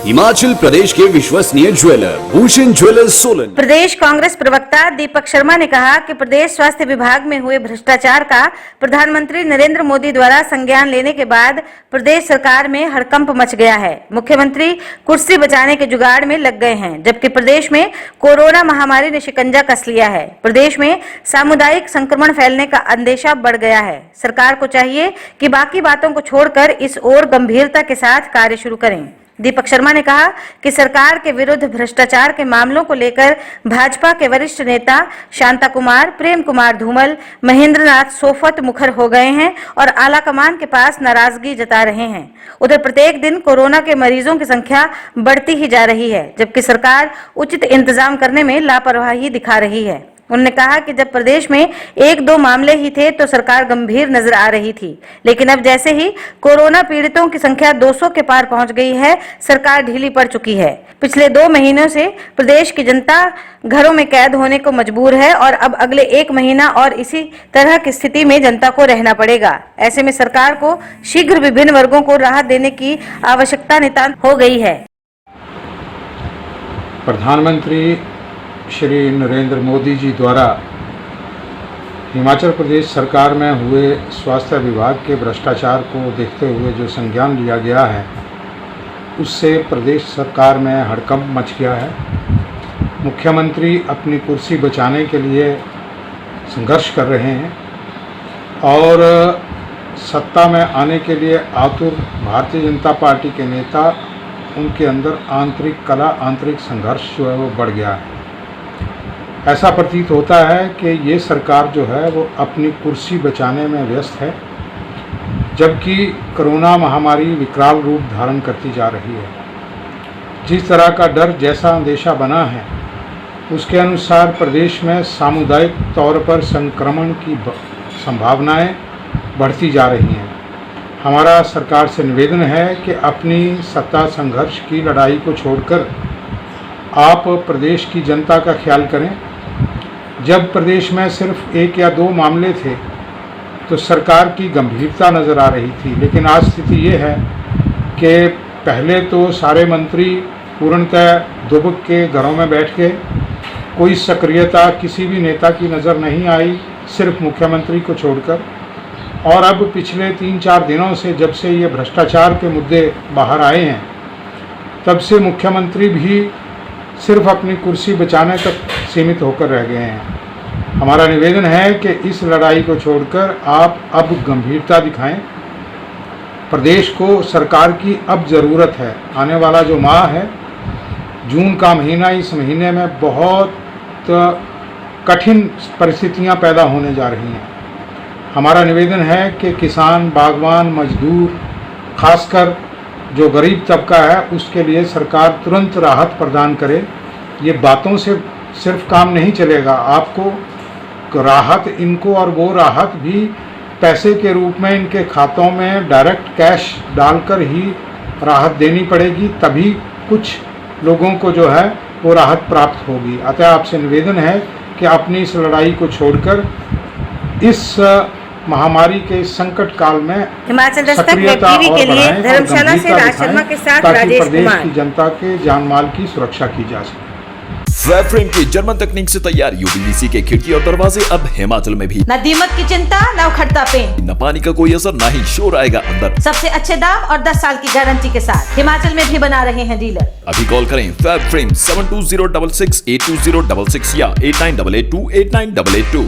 हिमाचल प्रदेश के विश्वसनीय jeweller Bhushan jewellers Solan. प्रदेश कांग्रेस प्रवक्ता दीपक शर्मा ने कहा कि प्रदेश स्वास्थ्य विभाग में हुए भ्रष्टाचार का प्रधानमंत्री नरेंद्र मोदी द्वारा संज्ञान लेने के बाद प्रदेश सरकार में हड़कंप मच गया है। मुख्यमंत्री कुर्सी बचाने के जुगाड़ में लग गए हैं, जबकि प्रदेश में कोरोना महामारी ने शिकंजा कस लिया है। प्रदेश में सामुदायिक संक्रमण फैलने का अंदेशा बढ़ गया है। सरकार को चाहिए कि बाकी बातों को छोड़कर इस ओर गंभीरता के साथ कार्य शुरू करें। दीपक शर्मा ने कहा कि सरकार के विरुद्ध भ्रष्टाचार के मामलों को लेकर भाजपा के वरिष्ठ नेता शांता कुमार, प्रेम कुमार धूमल, महेंद्र नाथ सोफत मुखर हो गए हैं और आलाकमान के पास नाराजगी जता रहे हैं। उधर प्रत्येक दिन कोरोना के मरीजों की संख्या बढ़ती ही जा रही है, जबकि सरकार उचित इंतजाम करने में लापरवाही दिखा रही है। उन्होंने कहा कि जब प्रदेश में 1-2 मामले ही थे तो सरकार गंभीर नजर आ रही थी, लेकिन अब जैसे ही कोरोना पीड़ितों की संख्या 200 के पार पहुंच गई है, सरकार ढीली पड़ चुकी है। पिछले 2 महीनों से प्रदेश की जनता घरों में कैद होने को मजबूर है और अब अगले 1 महीना और इसी तरह की स्थिति में जनता को रहना पड़ेगा। ऐसे में सरकार को शीघ्र विभिन्न वर्गों को राहत देने की आवश्यकता नितांत हो गई है। प्रधानमंत्री श्री नरेंद्र मोदी जी द्वारा हिमाचल प्रदेश सरकार में हुए स्वास्थ्य विभाग के भ्रष्टाचार को देखते हुए जो संज्ञान लिया गया है, उससे प्रदेश सरकार में हड़कंप मच गया है। मुख्यमंत्री अपनी कुर्सी बचाने के लिए संघर्ष कर रहे हैं और सत्ता में आने के लिए आतुर भारतीय जनता पार्टी के नेता, उनके अंदर आंतरिक कला, आंतरिक संघर्ष जो है वो बढ़ गया है। ऐसा प्रतीत होता है कि ये सरकार जो है वो अपनी कुर्सी बचाने में व्यस्त है, जबकि कोरोना महामारी विकराल रूप धारण करती जा रही है। जिस तरह का डर, जैसा अंदेशा बना है, उसके अनुसार प्रदेश में सामुदायिक तौर पर संक्रमण की संभावनाएं बढ़ती जा रही हैं। हमारा सरकार से निवेदन है कि अपनी सत्ता संघर्ष की लड़ाई को छोड़कर आप प्रदेश की जनता का ख्याल करें। जब प्रदेश में सिर्फ 1 या 2 मामले थे तो सरकार की गंभीरता नज़र आ रही थी, लेकिन आज स्थिति ये है कि पहले तो सारे मंत्री पूर्णतः दुबक के घरों में बैठ गए, कोई सक्रियता किसी भी नेता की नज़र नहीं आई, सिर्फ मुख्यमंत्री को छोड़कर। और अब पिछले 3-4 दिनों से, जब से ये भ्रष्टाचार के मुद्दे बाहर आए हैं, तब से मुख्यमंत्री भी सिर्फ अपनी कुर्सी बचाने तक सीमित होकर रह गए हैं। हमारा निवेदन है कि इस लड़ाई को छोड़कर आप अब गंभीरता दिखाएं। प्रदेश को सरकार की अब ज़रूरत है। आने वाला जो माह है, जून का महीना, इस महीने में बहुत कठिन परिस्थितियां पैदा होने जा रही हैं। हमारा निवेदन है कि किसान, बागवान, मजदूर, खासकर जो गरीब तबका है, उसके लिए सरकार तुरंत राहत प्रदान करे। ये बातों से सिर्फ काम नहीं चलेगा, आपको राहत, इनको और वो राहत भी पैसे के रूप में इनके खातों में डायरेक्ट कैश डालकर ही राहत देनी पड़ेगी, तभी कुछ लोगों को जो है वो राहत प्राप्त होगी। अतः आपसे निवेदन है कि अपनी इस लड़ाई को छोड़कर इस महामारी के संकट काल में हिमाचल दस्तक वेब टीवी के लिए धर्मशाला से राज शर्मा के साथ राजेश प्रदेश कुमार। की जनता के जान माल की सुरक्षा की जा सके। फैब फ्रेम की जर्मन तकनीक से तैयार यूपीवीसी के खिड़की और दरवाजे अब हिमाचल में भी। न दीमक की चिंता, न उखड़ता पेन, न पानी का कोई असर, न ही शोर आएगा अंदर। सबसे अच्छे दाम और 10 साल की गारंटी के साथ हिमाचल में भी बना रहे हैं डीलर। अभी कॉल करें फैब फ्रेम 7206682066 या 8988289882।